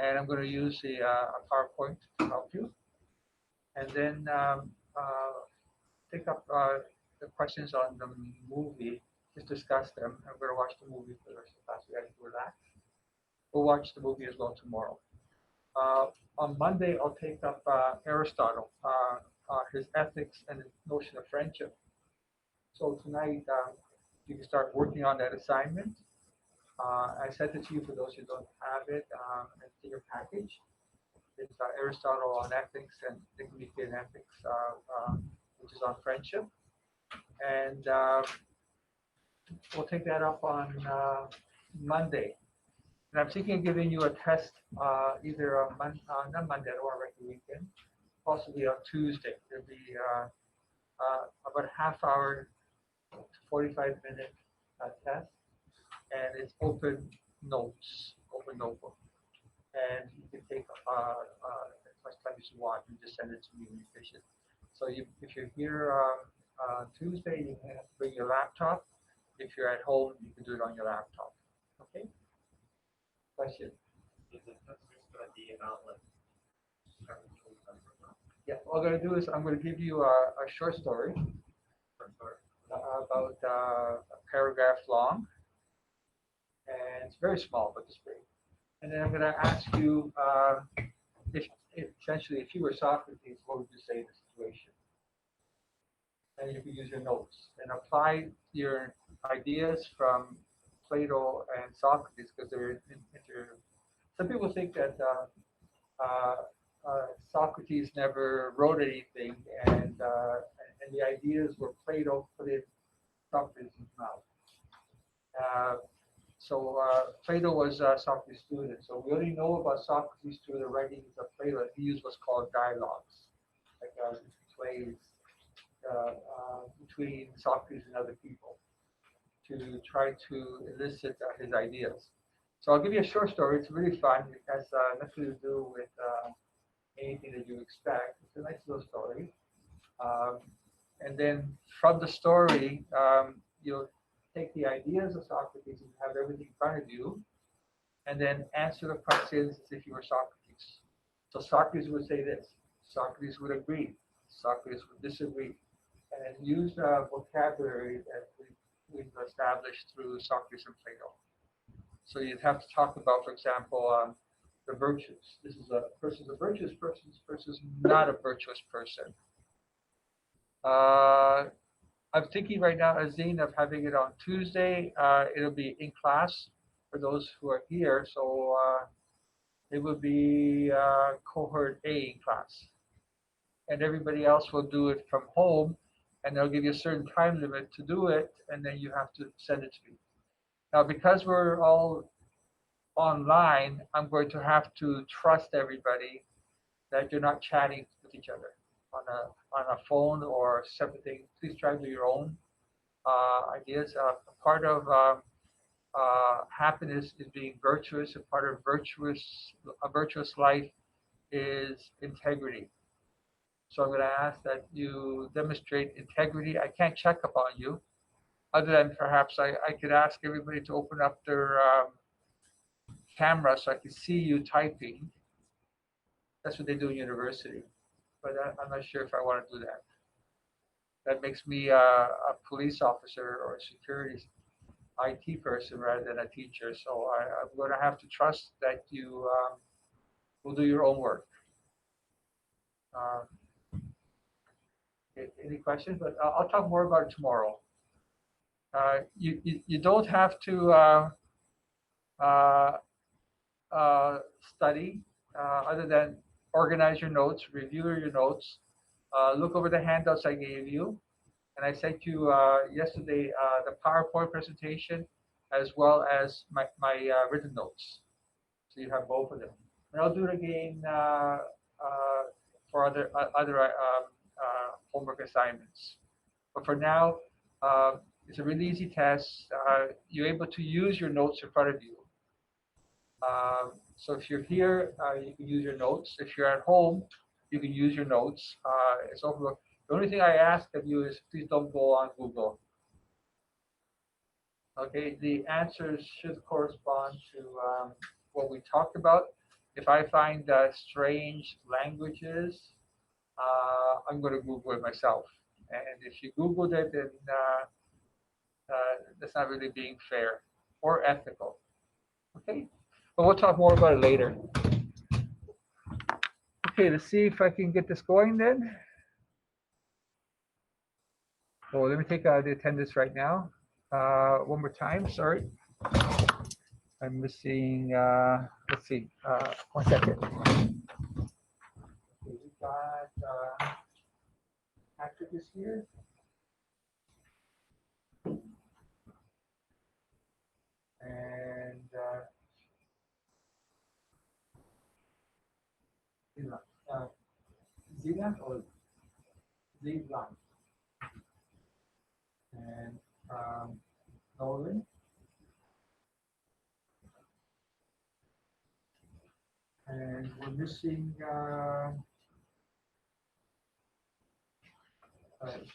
and I'm going to use a PowerPoint to help you, and then take up the questions on the movie, just discuss them. I'm going to watch the movie for the rest of the class. We have to relax. We'll watch the movie as well tomorrow. Uh, on Monday, I'll take up Aristotle, his ethics and the notion of friendship. So tonight, you can start working on that assignment. I sent it to you for those who don't have it. It's in your package. It's Aristotle on ethics and dignity and ethics, which is on friendship. And we'll take that up on Monday. And I'm thinking of giving you a test either on not Monday, I don't want to wreck the weekend, possibly on Tuesday. There'll be about a half hour to 45-minute test, and it's open notes, open notebook. And you can take as much time as you want and just send it to me when you finish it. So if you're here Tuesday, you can bring your laptop. If you're at home, you can do it on your laptop. Okay? Question? Is it just going to be about like Yeah, all I'm going to do is I'm going to give you a short story about a paragraph long, and it's very small, but it's big. And then I'm going to ask you, if essentially, if you were Socrates, what would you say in the situation? And you can use your notes and apply your ideas from Plato and Socrates because they're some people think that uh, Socrates never wrote anything, and the ideas were Plato put in Socrates' mouth. Uh, so Plato was Socrates' student. So we only know about Socrates through the writings of Plato. He used what's called dialogues, like plays between Socrates and other people to try to elicit his ideas. So I'll give you a short story. It's really fun. It has nothing to do with anything that you expect. It's a nice little story. Um, and then from the story, you'll take the ideas of Socrates and have everything in front of you, and then answer the questions as if you were Socrates. So Socrates would say this. Socrates would agree. Socrates would disagree. And use vocabulary that we've established through Socrates and Plato. So you'd have to talk about, for example, the virtues. This is a person's a virtuous person. This person's not a virtuous person. I'm thinking right now, Azine, of having it on Tuesday. It'll be in class for those who are here. So it will be cohort A in class. And everybody else will do it from home. And they'll give you a certain time limit to do it. And then you have to send it to me. Now, because we're all online, I'm going to have to trust everybody that you're not chatting with each other on a phone or separate thing. Please try to do your own ideas. Part of happiness is being virtuous. A part of a virtuous life is integrity. So I'm going to ask that you demonstrate integrity. I can't check upon you, other than perhaps I could ask everybody to open up their camera so I can see you typing. That's what they do in university. But I'm not sure if I want to do that. That makes me a police officer or a security IT person rather than a teacher. So I'm going to have to trust that you will do your own work. Um, any questions? But I'll talk more about it tomorrow. You don't have to uh, study other than organize your notes, review your notes, look over the handouts I gave you. And I sent you yesterday the PowerPoint presentation as well as my written notes. So you have both of them. And I'll do it again for other homework assignments. But for now, it's a really easy test. You're able to use your notes in front of you. So if you're here, you can use your notes. If you're at home, you can use your notes. It's over. The only thing I ask of you is please don't go on Google. Okay, the answers should correspond to what we talked about. If I find strange languages, I'm going to Google it myself. And if you Googled it, then that's not really being fair or ethical. Okay, but we'll talk more about it later. Okay, let's see if I can get this going then. Oh, let me take the attendance right now. One more time, sorry. I'm missing, let's see, 1 second. Okay, we got Patrick is here. And uh, Zilan or Zilan and Nolan. And we're missing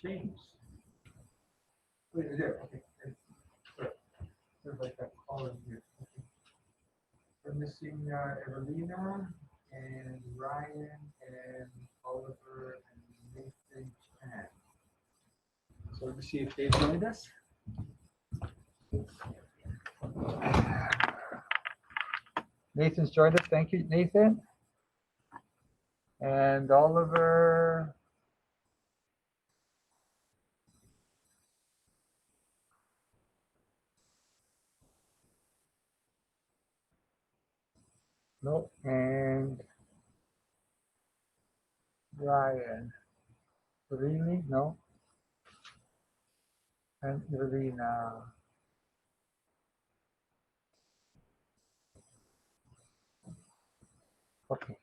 James. Wait, there, okay. There's like a column here. Okay. We're missing Evelina and Ryan and Oliver and Nathan Chan. So let me see if they've joined us. Nathan's joined us. Thank you, Nathan. And Oliver. Nope. And Ryan. Really? No. And Irina. Okay.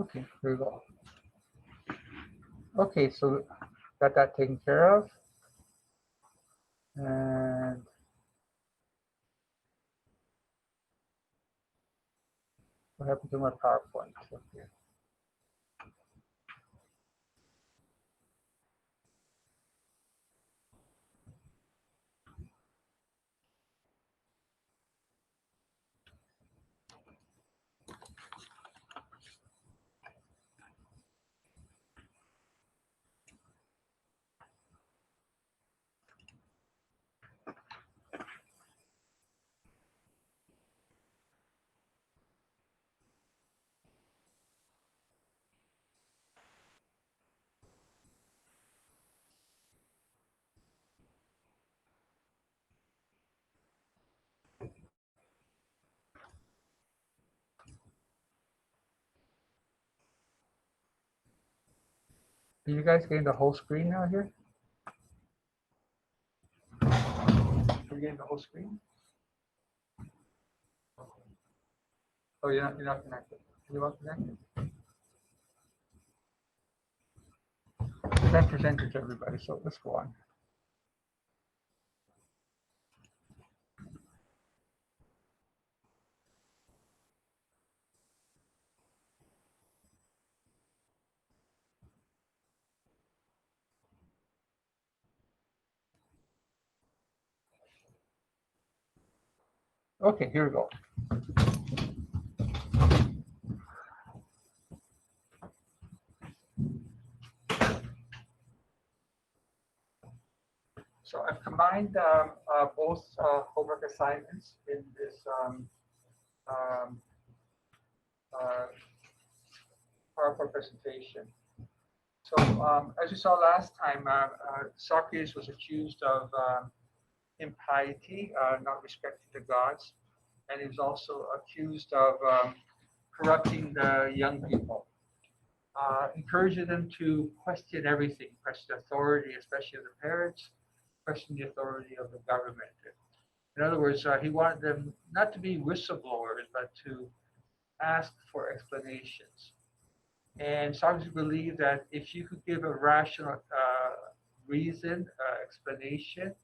Okay, here we go. Okay, so got that taken care of. And what happened to my PowerPoint? Okay. Are you guys getting the whole screen now here? Are you getting the whole screen? Oh, you're not connected. You are connected? That presented to everybody, so let's go on. Okay, here we go. So I've combined both homework assignments in this um, uh, PowerPoint presentation. So as we saw last time, Socrates was accused of impiety, not respecting the gods, and he was also accused of corrupting the young people, encouraging them to question everything, question authority, especially of the parents, question the authority of the government. In other words, he wanted them not to be whistleblowers, but to ask for explanations. And Socrates believed that if you could give a rational reason, explanation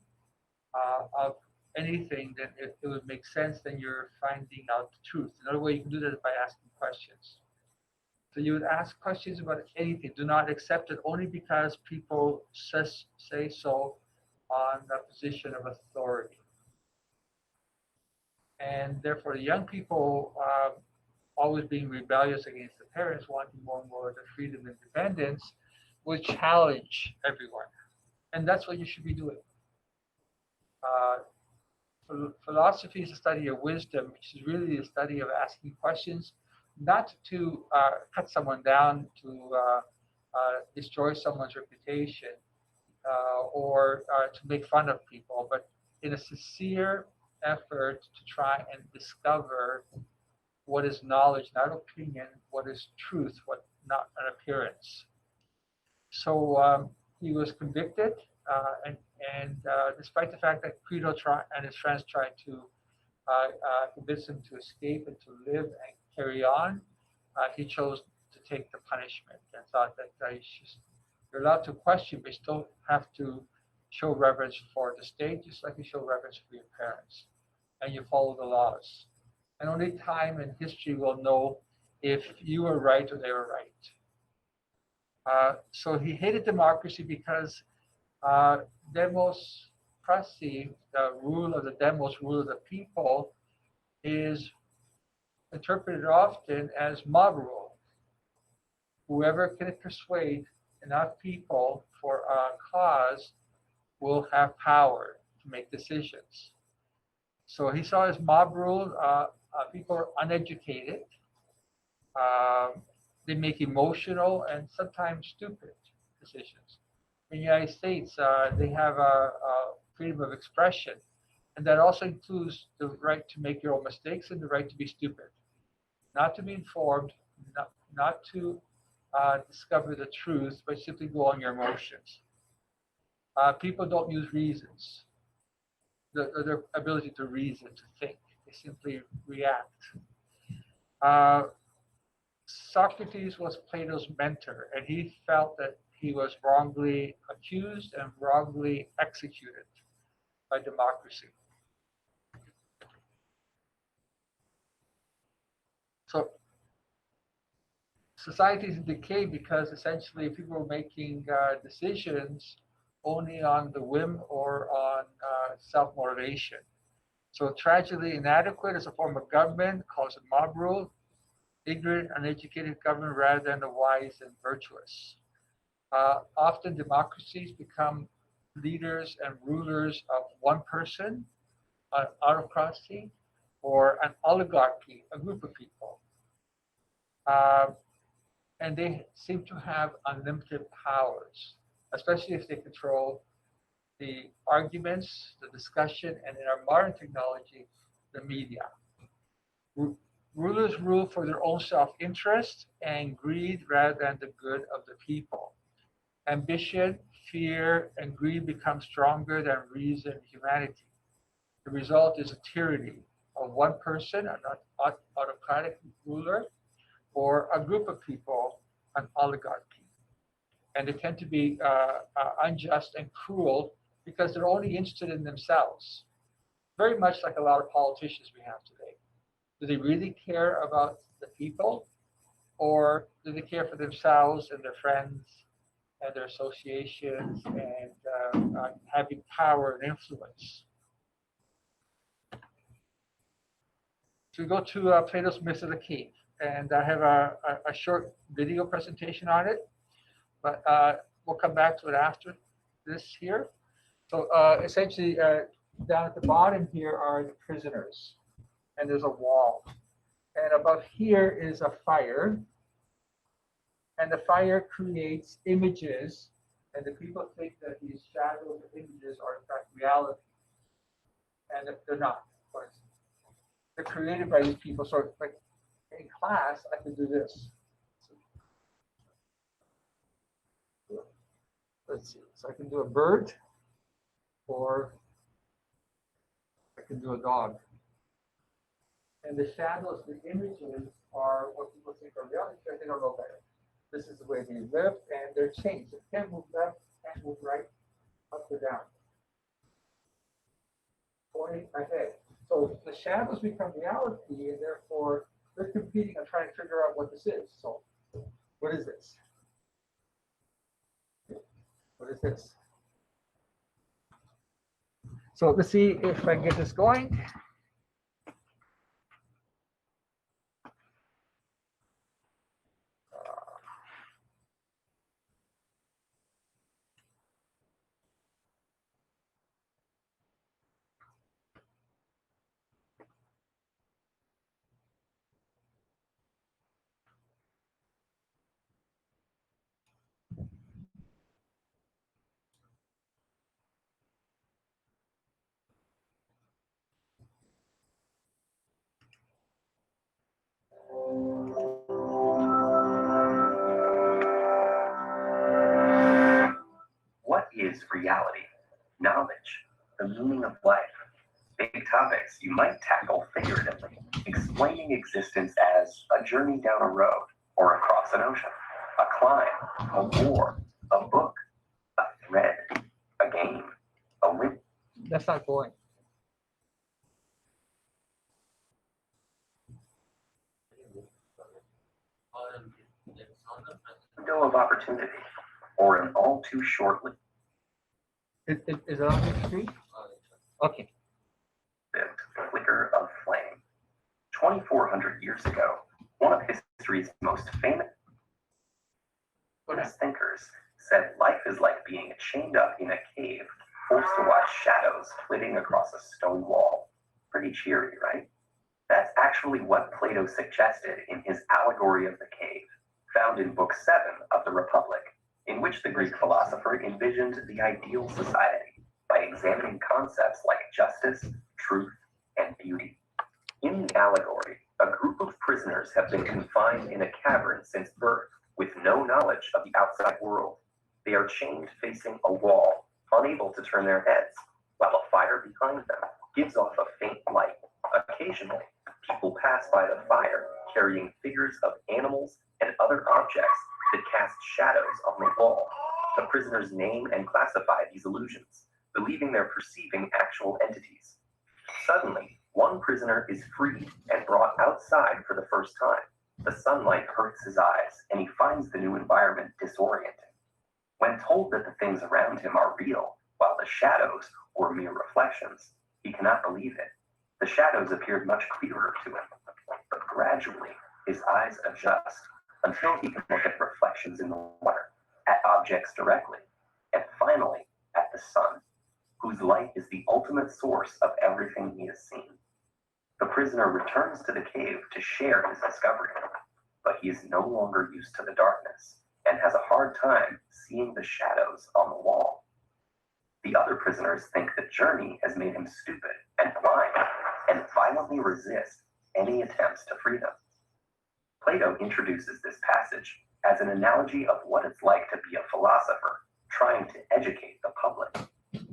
of anything, then it would make sense. Then you're finding out the truth. Another way you can do that is by asking questions. So you would ask questions about anything. Do not accept it only because people say so on the position of authority. And therefore, the young people, always being rebellious against the parents, wanting more and more of the freedom and independence, would challenge everyone. And that's what you should be doing. Uh, Philosophy is a study of wisdom, which is really the study of asking questions, not to cut someone down, to destroy someone's reputation, or to make fun of people, but in a sincere effort to try and discover what is knowledge, not opinion, what is truth, what not an appearance. So he was convicted, and despite the fact that Credo and his friends tried to convince him to escape and to live and carry on, he chose to take the punishment and thought that you're allowed to question, but you still have to show reverence for the state, just like you show reverence for your parents, and you follow the laws. And only time and history will know if you were right or they were right. So he hated democracy because uh, demos prasi, the rule of the demos, rule of the people, is interpreted often as mob rule. Whoever can persuade enough people for a cause will have power to make decisions. So he saw as mob rule, people are uneducated, um, they make emotional and sometimes stupid decisions. In the United States, they have a freedom of expression, and that also includes the right to make your own mistakes and the right to be stupid, not to be informed, not to discover the truth, but simply go on your emotions. People don't use reasons, their ability to reason, to think. They simply react. Uh, Socrates was Plato's mentor, and he felt that he was wrongly accused and wrongly executed by democracy. So society is in decay because essentially people are making decisions only on the whim or on self-motivation. So tragically inadequate as a form of government, calls it mob rule, ignorant, uneducated government rather than the wise and virtuous. Often democracies become leaders and rulers of one person, an autocracy, or an oligarchy, a group of people. Uh, and they seem to have unlimited powers, especially if they control the arguments, the discussion, and in our modern technology, the media. Rulers rule for their own self-interest and greed rather than the good of the people. Ambition, fear, and greed become stronger than reason and humanity. The result is a tyranny of one person, an autocratic ruler, or a group of people, an oligarchy. And they tend to be unjust and cruel because they're only interested in themselves, very much like a lot of politicians we have today. Do they really care about the people, or do they care for themselves and their friends and their associations and having power and influence? So we go to Plato's Myth of the Cave, and I have a short video presentation on it, but we'll come back to it after this here. So essentially, down at the bottom here are the prisoners, and there's a wall. And above here is a fire, and the fire creates images, and the people think that these shadows or images are in fact reality, and if they're not, of course. They're created by these people. So like in class, I can do this. Let's see. So I can do a bird, or I can do a dog. And the shadows, the images are what people think are reality because they don't know better. This is the way they live, and they're changed. It can't move left, can't move right, up or down, pointing ahead. So the shadows become reality, and therefore they're competing and trying to figure out what this is. So what is this? What is this? So let's see if I can get this going. What is reality? Knowledge, the meaning of life, big topics you might tackle figuratively, explaining existence as a journey down a road or across an ocean, a climb, a war, a book, a thread, a game, a win. That's not going. Window of opportunity, or an all too short lived Is it on your screen? Okay. flicker of flame. 2,400 years ago, one of history's most famous thinkers said life is like being chained up in a cave, forced to watch shadows flitting across a stone wall. Pretty cheery, right? That's actually what Plato suggested in his allegory of the cave, found in Book 7 of the Republic, in which the Greek philosopher envisioned the ideal society by examining concepts like justice, truth, and beauty. In the allegory, a group of prisoners have been confined in a cavern since birth, with no knowledge of the outside world. They are chained facing a wall, unable to turn their heads, while a fire behind them gives off a faint light. Occasionally, people pass by the fire, carrying figures of animals and other objects that cast shadows on the wall. The prisoners name and classify these illusions, believing they're perceiving actual entities. Suddenly, one prisoner is freed and brought outside for the first time. The sunlight hurts his eyes, and he finds the new environment disorienting. When told that the things around him are real, while the shadows were mere reflections, he cannot believe it. The shadows appeared much clearer to him, but gradually his eyes adjust until he can look at reflections in the water, at objects directly, and finally at the sun, whose light is the ultimate source of everything he has seen. The prisoner returns to the cave to share his discovery, but he is no longer used to the darkness and has a hard time seeing the shadows on the wall. The other prisoners think the journey has made him stupid and blind and violently resist any attempts to free them. Plato introduces this passage as an analogy of what it's like to be a philosopher trying to educate the public.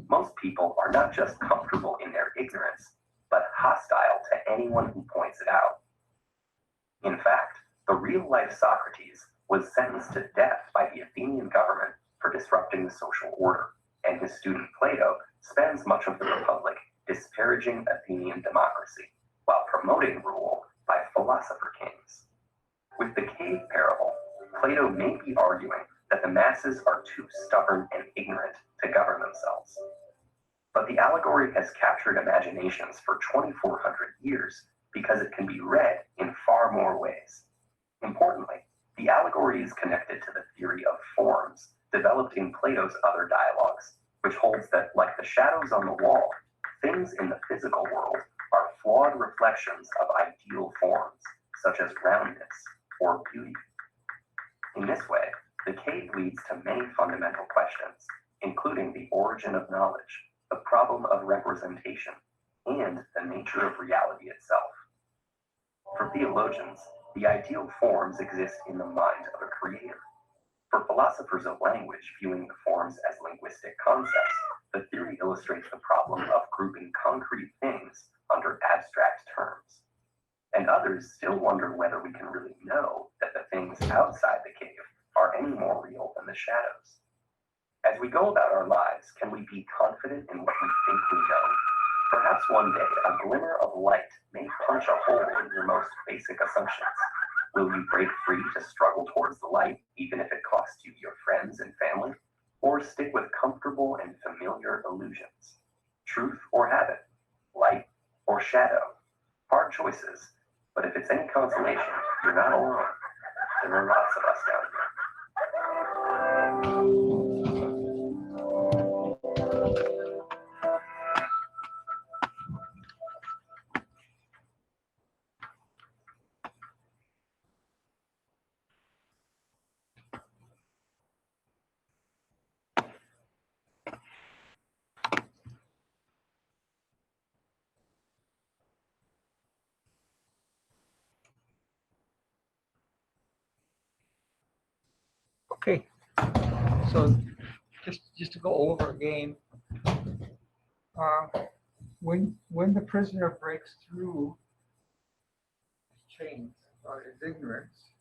Most people are not just comfortable in their ignorance, but hostile to anyone who points it out. In fact, the real-life Socrates was sentenced to death by the Athenian government for disrupting the social order, and his student Plato spends much of the Republic disparaging Athenian democracy, while promoting rule by philosopher kings. With the cave parable, Plato may be arguing that the masses are too stubborn and ignorant to govern themselves. But the allegory has captured imaginations for 2,400 years because it can be read in far more ways. Importantly, the allegory is connected to the theory of forms developed in Plato's other dialogues, which holds that, like the shadows on the wall, things in the physical world are flawed reflections of ideal forms, such as roundness or beauty. In this way, the cave leads to many fundamental questions, including the origin of knowledge, the problem of representation, and the nature of reality itself. For theologians, the ideal forms exist in the mind of a creator. For philosophers of language viewing the forms as linguistic concepts, the theory illustrates the problem of grouping concrete things under abstract terms. And others still wonder whether we can really know that the things outside the cave are any more real than the shadows. As we go about our lives, can we be confident in what we think we know? Perhaps one day a glimmer of light may punch a hole in your most basic assumptions. Will you break free to struggle towards the light, even if it costs you your friends and family? Or stick with comfortable and familiar illusions? Truth or habit? Light or shadow? Hard choices, but if it's any consolation, you're not alone. There are lots of us down here. Okay, so just to go over again, when the prisoner breaks through chains or his ignorance,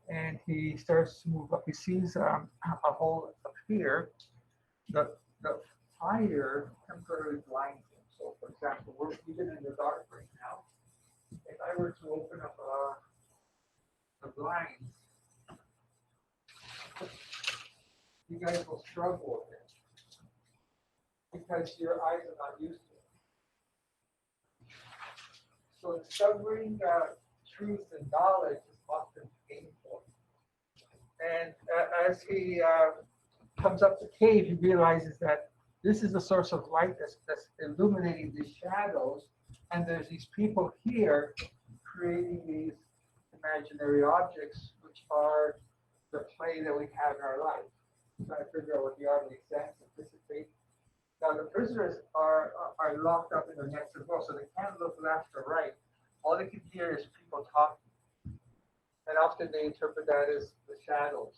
and he starts to move up, he sees a hole appear. The fire temporarily blinds him. So, for example, we're even in the dark right now. If I were to open up the blinds, you guys will struggle with it because your eyes are not used to it. So discovering truth and knowledge is often painful. And as he comes up the cave, he realizes that this is a source of light that's illuminating these shadows, and there's these people here creating these imaginary objects, which are the play that we have in our life. Trying to figure out what they are, make sense, anticipate. Now the prisoners are locked up in the nets as well, so they can't look left or right. All they can hear is people talking, and often they interpret that as the shadows,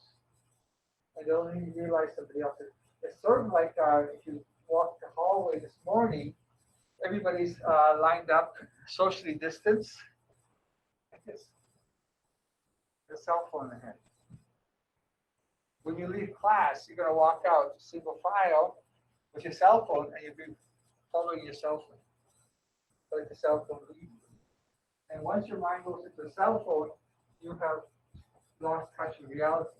and they don't even realize somebody else. It's sort of like if you walk the hallway this morning, everybody's lined up, socially distanced, like this, the cell phone in the hand. When you leave class, you're going to walk out single file with your cell phone, and you'll be following your cell phone. Let the cell phone lead you. And once your mind goes into the cell phone, you have lost touch with reality.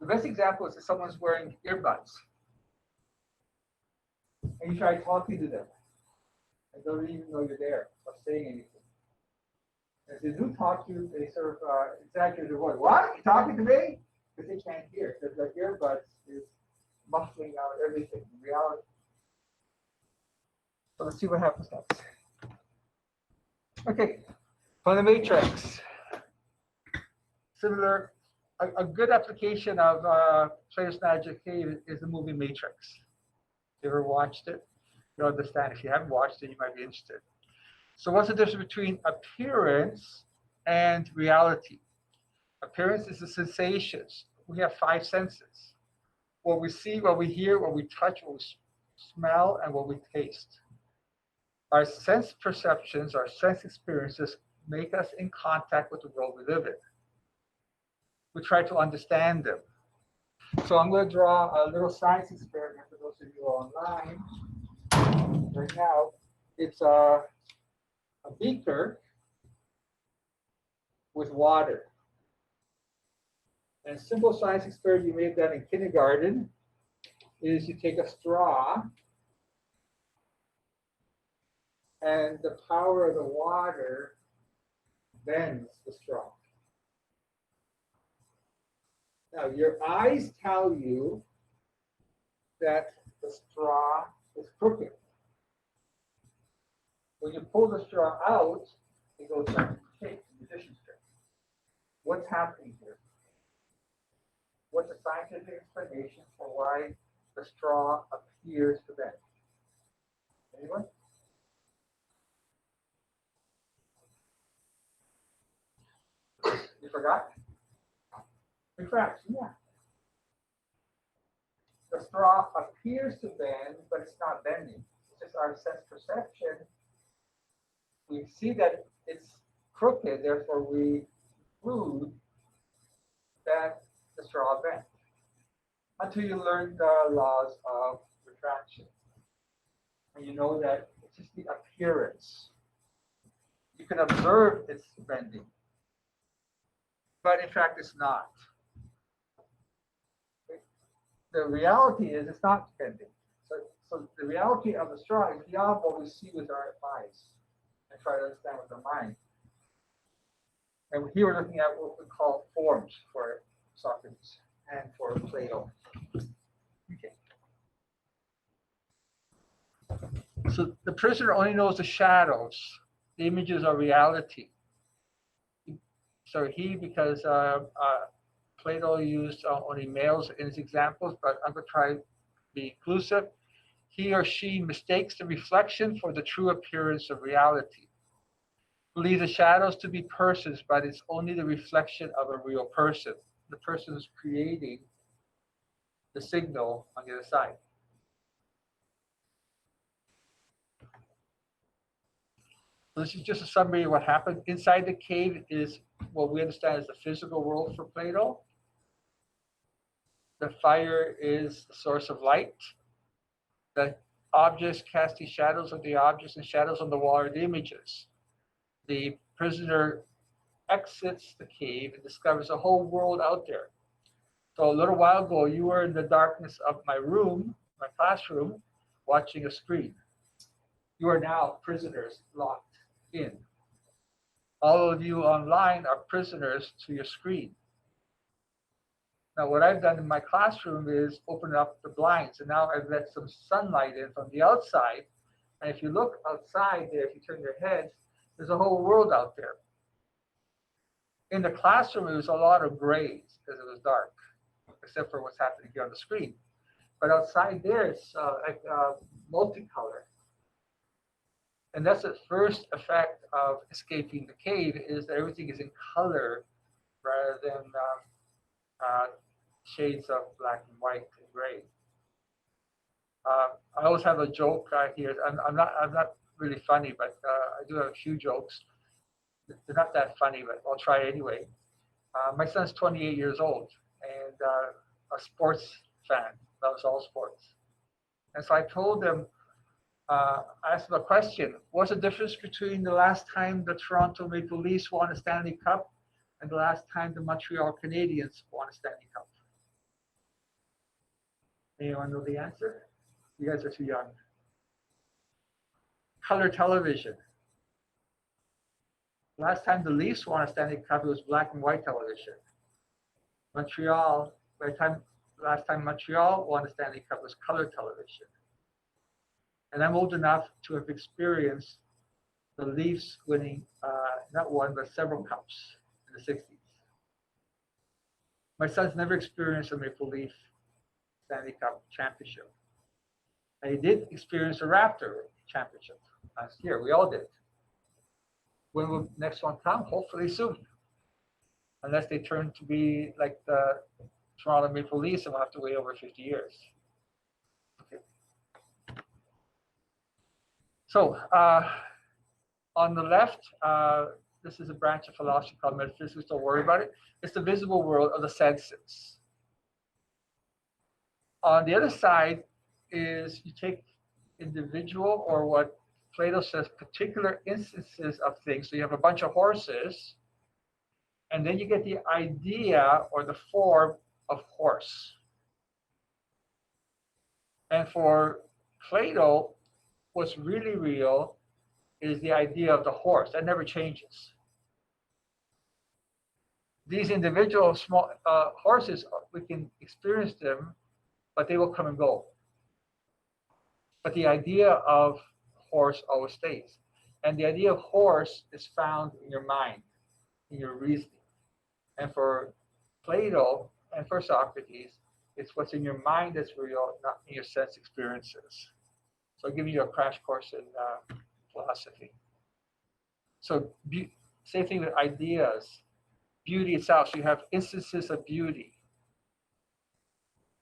The best example is if someone's wearing earbuds, and you try talking to them, and they don't even know you're there or saying anything. As they do talk to you, they sort of exaggerate their voice. What? You talking to me? Because they can't hear. Because the earbuds is muffling out everything in reality. So let's see what happens next. Okay, from the matrix. Similar, a good application of Plato's Magic Cave is the movie Matrix. You ever watched it? You'll understand. If you haven't watched it, you might be interested. So what's the difference between appearance and reality? Appearance is the sensations. We have 5 senses. What we see, what we hear, what we touch, what we smell, and what we taste. Our sense perceptions, our sense experiences make us in contact with the world we live in. We try to understand them. So I'm going to draw a little science experiment for those of you online. Right now, it's a beaker with water. And a simple science experiment you may have done in kindergarten is you take a straw, and the power of the water bends the straw. Now, your eyes tell you that the straw is crooked. When you pull the straw out, it goes back to the cave, the musician's trick. What's happening here? What's the scientific explanation for why the straw appears to bend? Anyone? You forgot? Refraction, yeah. The straw appears to bend, but it's not bending. It's just our sense perception. We see that it's crooked, therefore we conclude that the straw bent. Until you learn the laws of refraction. And you know that it's just the appearance. You can observe it's bending, but in fact it's not. The reality is it's not bending. So the reality of the straw is beyond what we see with our eyes and try to understand with the mind. And here we're looking at what we call forms for Socrates and for Plato. Okay. So the prisoner only knows the shadows. The images are reality. So because Plato used only males in his examples, but I'm going to try to be inclusive. He or she mistakes the reflection for the true appearance of reality. Believes the shadows to be persons, but it's only the reflection of a real person. The person who's creating the signal on the other side. So this is just a summary of what happened. Inside the cave is what we understand as the physical world for Plato. The fire is the source of light. The objects casting shadows on the objects and shadows on the wall are the images. The prisoner exits the cave and discovers a whole world out there. So a little while ago, you were in the darkness of my room, my classroom, watching a screen. You are now prisoners locked in. All of you online are prisoners to your screen. Now, what I've done in my classroom is open up the blinds, and now I've let some sunlight in from the outside. And if you look outside there, if you turn your head, there's a whole world out there. In the classroom, it was a lot of grays because it was dark, except for what's happening here on the screen. But outside there, it's multicolor. And that's the first effect of escaping the cave, is that everything is in color rather than shades of black and white and gray. I always have a joke here. I'm not really funny, but I do have a few jokes. They're not that funny, but I'll try anyway. My son's 28 years old and a sports fan, loves all sports. And so I told him, I asked him a question. What's the difference between the last time the Toronto Maple Leafs won a Stanley Cup and the last time the Montreal Canadiens won a Stanley Cup? Anyone know the answer? You guys are too young. Color television. Last time the Leafs won a Stanley Cup, it was black and white television. Montreal, last time Montreal won a Stanley Cup, was color television. And I'm old enough to have experienced the Leafs winning not one, but several cups in the 60s. My son's never experienced a Maple Leaf Stanley Cup championship. And he did experience a Raptor championship last year. We all did. When will the next one come? Hopefully soon. Unless they turn to be like the Toronto Maple Leafs and we'll have to wait over 50 years. Okay. So on the left, this is a branch of philosophy called metaphysics. Don't worry about it. It's the visible world of the senses. On the other side is you take individual, or what Plato says, particular instances of things. So you have a bunch of horses, and then you get the idea or the form of horse. And for Plato, what's really real is the idea of the horse. That never changes. These individual small horses, we can experience them, but they will come and go. But the idea of horse always stays. And the idea of horse is found in your mind, in your reasoning. And for Plato and for Socrates, it's what's in your mind that's real, not in your sense experiences. So I'll give you a crash course in philosophy. So same thing with ideas, beauty itself. So you have instances of beauty.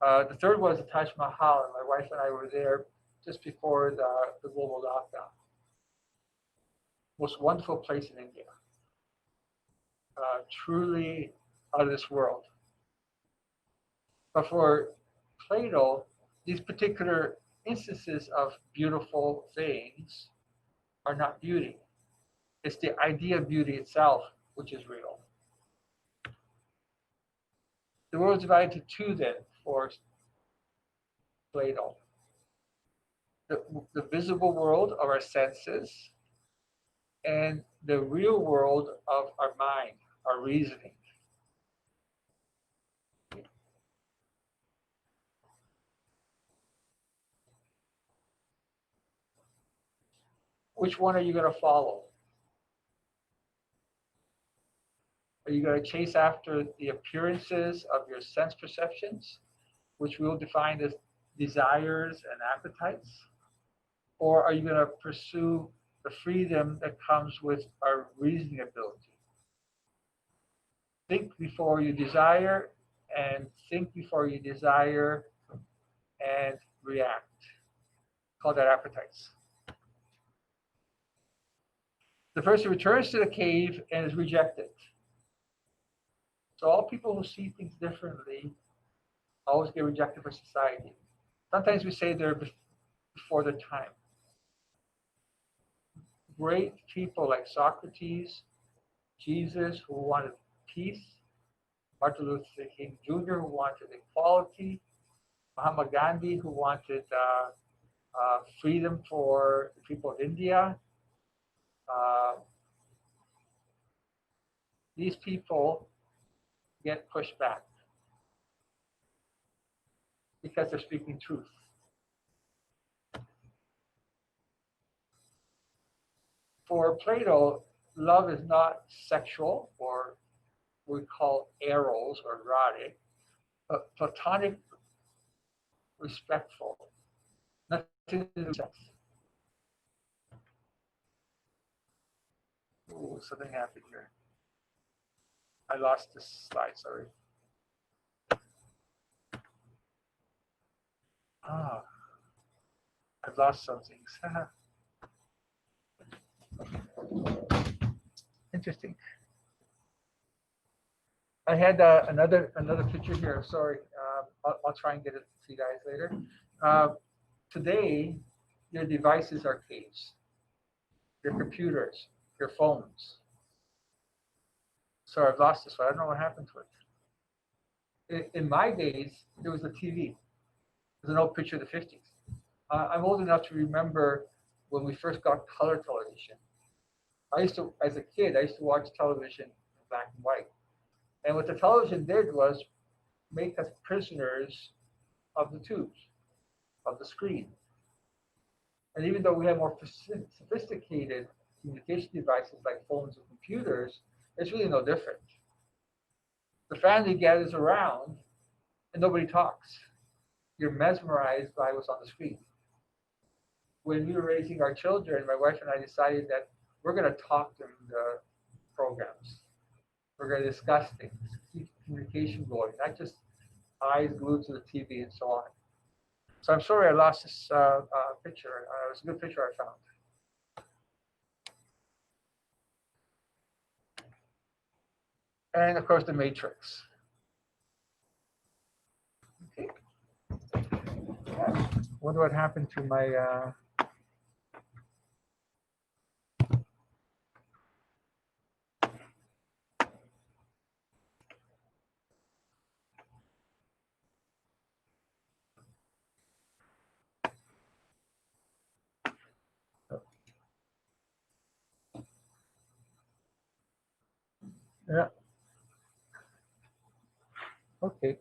The third one is the Taj Mahal, and my wife and I were there just before the global lockdown. Most wonderful place in India. Truly out of this world. But for Plato, these particular instances of beautiful things are not beauty. It's the idea of beauty itself which is real. The world is divided into two then for Plato. The visible world of our senses and the real world of our mind, our reasoning. Which one are you going to follow? Are you going to chase after the appearances of your sense perceptions, which we'll define as desires and appetites? Or are you going to pursue the freedom that comes with our reasoning ability? Think before you desire, and think before you desire and react. Call that appetites. The person returns to the cave and is rejected. So all people who see things differently always get rejected by society. Sometimes we say they're before their time. Great people like Socrates, Jesus, who wanted peace, Martin Luther King Jr., who wanted equality, Mahatma Gandhi, who wanted freedom for the people of India. These people get pushed back because they're speaking truth. For Plato, love is not sexual or we call eros or erotic, but platonic, respectful, nothing to do with sex. Ooh, something happened here. I lost this slide, sorry. Ah, I've lost some things. Interesting. I had another picture here. Sorry, I'll try and get it to you guys later. Today, your devices are caves. Your computers, your phones. So I've lost this one. I don't know what happened to it. In my days, there was a TV. There's an old picture of the 50s. I'm old enough to remember when we first got color television. As a kid, I used to watch television in black and white. And what the television did was make us prisoners of the tubes, of the screen. And even though we have more sophisticated communication devices like phones and computers, it's really no different. The family gathers around and nobody talks. You're mesmerized by what's on the screen. When we were raising our children, my wife and I decided that we're going to talk during the programs. We're going to discuss things, keep communication going, not just eyes glued to the TV and so on. So I'm sorry I lost this picture. It was a good picture I found. And of course, the matrix. Okay. Wonder what happened to my. Yeah. Okay.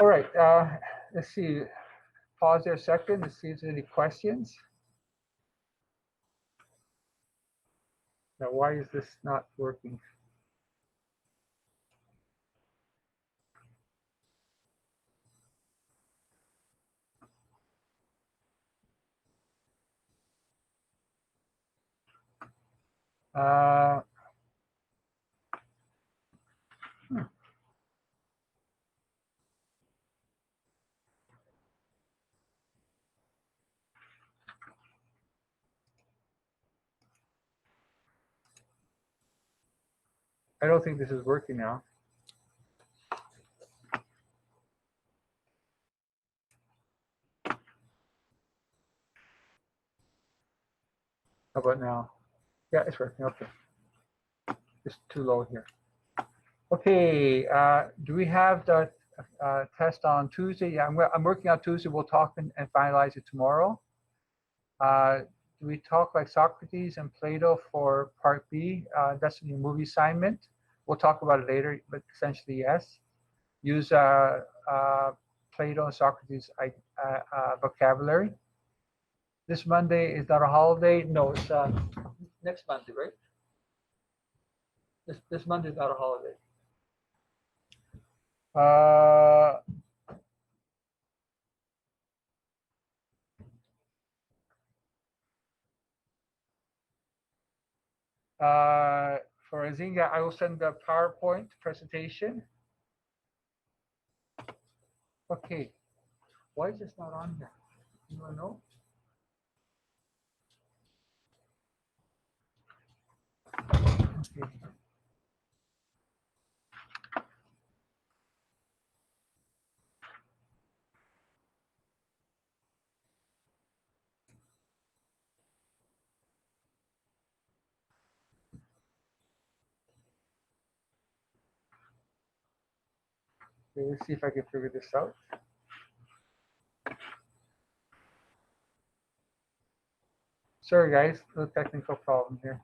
right. Let's see. Pause there a second to see if there's any questions. Now, why is this not working? Uh, hmm. I don't think this is working now. How about now? Yeah, it's working. Okay. It's too low here. Okay. Do we have the test on Tuesday? Yeah, I'm working on Tuesday. We'll talk and finalize it tomorrow. Do we talk like Socrates and Plato for part B? That's a movie assignment. We'll talk about it later, but essentially, yes. Use Plato and Socrates vocabulary. This Monday is not a holiday. No, it's next Monday, right? This Monday is not a holiday. For Azinga, I will send the PowerPoint presentation. Okay. Why is this not on here? You want to know? Okay. Let's see if I can figure this out. Sorry, guys, no technical problem here.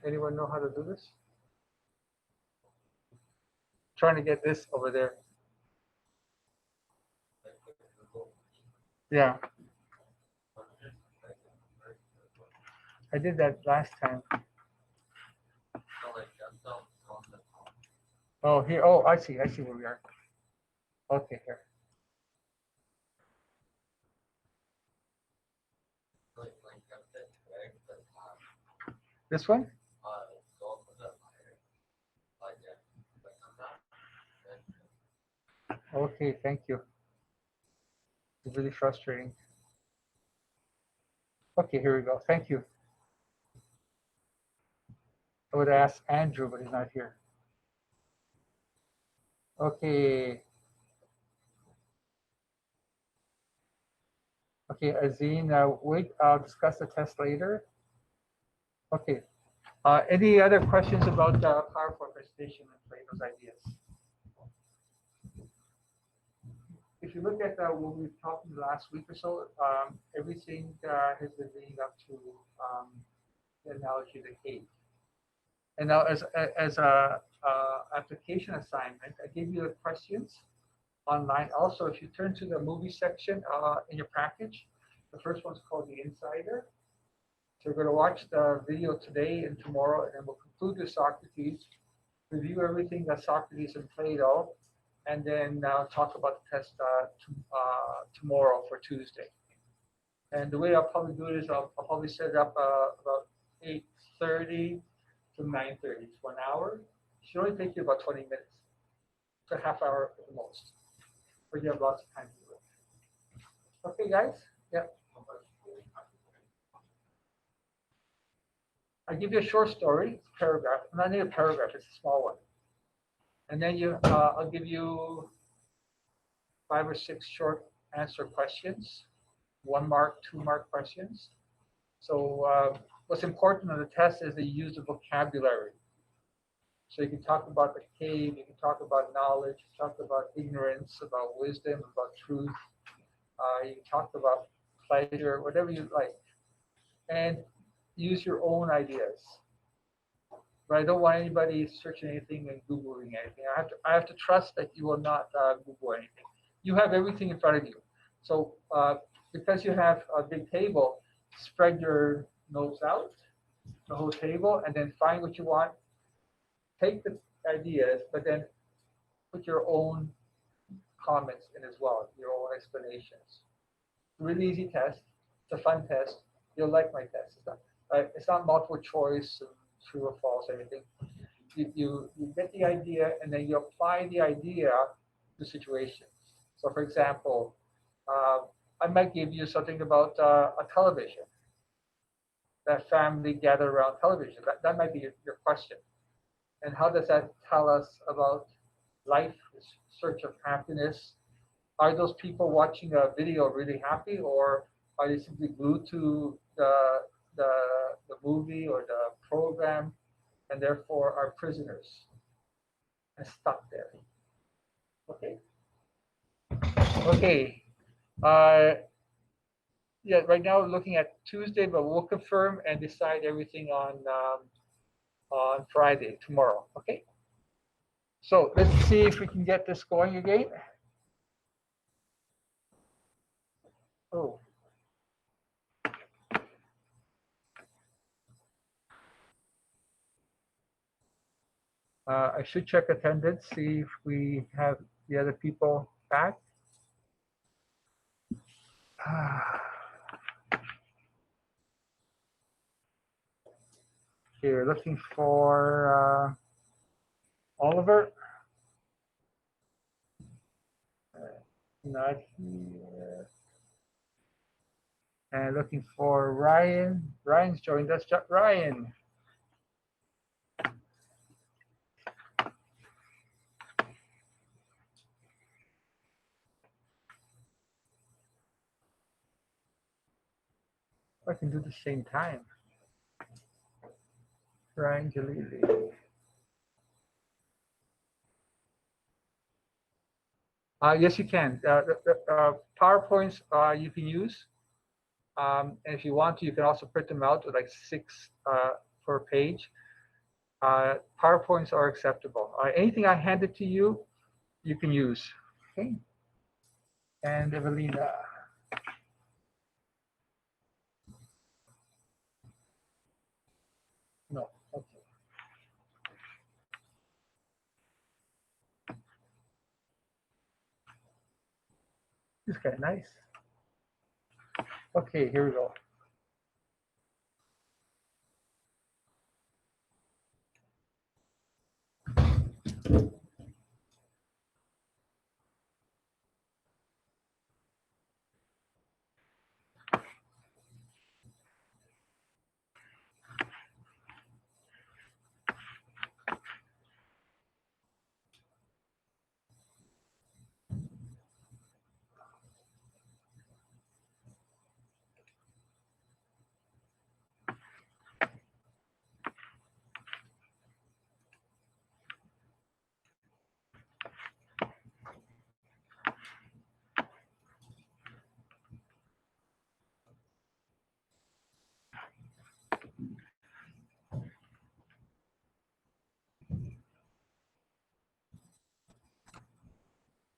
Anyone know how to do this? Trying to get this over there. Yeah, I did that last time. Oh, here. Oh, I see. I see where we are. Okay, here. This one? Okay, thank you. It's really frustrating. Okay, here we go. Thank you. I would ask Andrew, but he's not here. Okay. Okay, Azine, wait, I'll discuss the test later. Okay. Any other questions about the PowerPoint presentation and Plato's ideas? If you look at what we've talked in the last week or so, everything has been leading up to the analogy of the cave. And now, as a application assignment, I gave you the questions online. Also, if you turn to the movie section in your package, the first one's called The Insider. So we're going to watch the video today and tomorrow, and then we'll conclude with Socrates, review everything that Socrates and Plato, and then talk about the test tomorrow for Tuesday. And the way I'll probably do it is I'll probably set it up about 8:30 to 9:30. It's 1 hour. It should only take you about 20 minutes. It's a half hour at the most. But you have lots of time to do it. Okay, guys? Yeah. I give you a short story, paragraph. Not even a paragraph, it's a small one. And then I'll give you 5 or 6 short answer questions. 1 mark, 2 mark questions. So what's important on the test is that you use the vocabulary. So you can talk about the cave, you can talk about knowledge, talk about ignorance, about wisdom, about truth. You can talk about pleasure, whatever you like, and use your own ideas. But I don't want anybody searching anything and googling anything. I have to trust that you will not Google anything. You have everything in front of you. So because you have a big table, spread your notes out, the whole table, and then find what you want. Take the ideas, but then put your own comments in as well, your own explanations. Really easy test. It's a fun test. You'll like my test. It's not multiple choice, true or false, or anything. You get the idea and then you apply the idea to situations. So, for example, uh, I might give you something about a television. That family gather around television. That might be your question. And how does that tell us about life, search of happiness? Are those people watching a video really happy, or are they simply glued to the, the movie or the program and therefore are prisoners and stuck there? Okay. Okay. Uh, yeah, right now we're looking at Tuesday, but we'll confirm and decide everything on Friday, tomorrow. Okay. So let's see if we can get this going again. Oh. I should check attendance, see if we have the other people back. Okay, we're looking for Oliver. Not here. And looking for Ryan. Ryan's joined us. Ryan. I can do the same time. Ryan Jalili. Yes, you can. PowerPoints you can use. And if you want to, you can also print them out with like 6 per page. PowerPoints are acceptable. Anything I handed to you, you can use. Okay. And Evelina. No. Okay. This is kind of nice. Okay, here we go.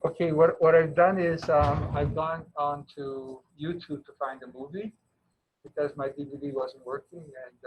Okay, what I've done is I've gone on to YouTube to find a movie because my DVD wasn't working, and